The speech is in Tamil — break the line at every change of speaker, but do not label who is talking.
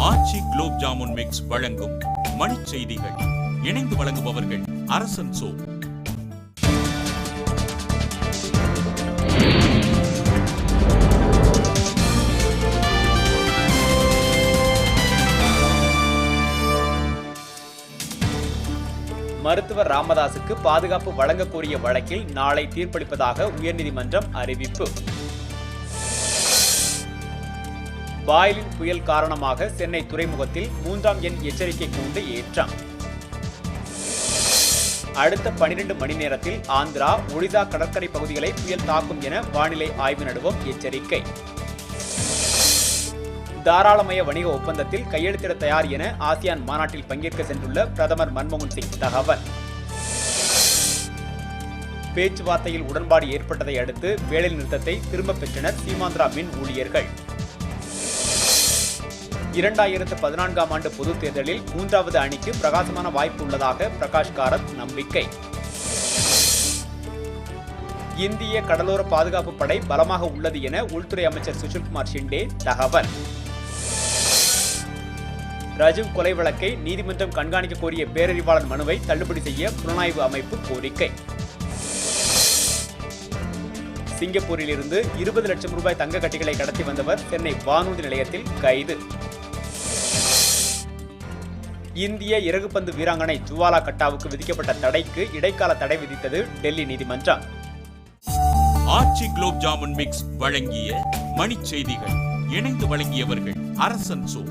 ஆச்சி குலோப் ஜாமுன் மிக்ஸ் வழங்கும் மணிச் செய்திகள். இணைந்து வழங்குபவர்கள் அரசன் சோ.
மருத்துவர் ராமதாசுக்கு பாதுகாப்பு வழங்க கோரிய வழக்கில் நாளை தீர்ப்பளிப்பதாக உயர்நீதிமன்றம் அறிவிப்பு. பாய்லின் புயல் காரணமாக சென்னை துறைமுகத்தில் 3ஆம் எண் எச்சரிக்கை கூண்டு ஏற்றம். அடுத்த 12 மணி நேரத்தில் ஆந்திரா, ஒடிசா கடற்கரை பகுதிகளை புயல் தாக்கும் என வானிலை ஆய்வு நடுவம் எச்சரிக்கை. தாராளமய வணிக ஒப்பந்தத்தில் கையெழுத்திட தயார் என ஆசியான் மாநாட்டில் பங்கேற்க சென்றுள்ள பிரதமர் மன்மோகன் சிங் தகவல். பேச்சுவார்த்தையில் உடன்பாடு ஏற்பட்டதை அடுத்து வேலைநிறுத்தத்தை திரும்பப் பெற்றனர் சீமாந்திரா மின் ஊழியர்கள். 2014ஆம் ஆண்டு பொதுத் தேர்தலில் 3வது அணிக்கு பிரகாசமான வாய்ப்பு உள்ளதாக பிரகாஷ் காரத் நம்பிக்கை. இந்திய கடலோர பாதுகாப்பு படை பலமாக உள்ளது என உள்துறை அமைச்சர் சுஷில்குமார் ஷிண்டே தகவல். ரஜிவ் கொலை வழக்கை நீதிமன்றம் கண்காணிக்க கோரிய பேரறிவாளன் மனுவை தள்ளுபடி செய்ய புலனாய்வு அமைப்பு கோரிக்கை. சிங்கப்பூரில் இருந்து 20 லட்சம் ரூபாய் தங்க கட்டிகளை கடத்தி வந்தவர் சென்னை வானூர்தி நிலையத்தில் கைது. இந்திய இறகுப்பந்து வீராங்கனை ஜுவாலா கட்டாவுக்கு விதிக்கப்பட்ட தடைக்கு இடைக்கால தடை விதித்தது டெல்லி நீதிமன்றம்.
ஆச்சி குலோப் ஜாமுன் மிக்ஸ் வழங்கிய மணிச் செய்திகள். இணைந்து வழங்கியவர்கள் அரசன் சோ.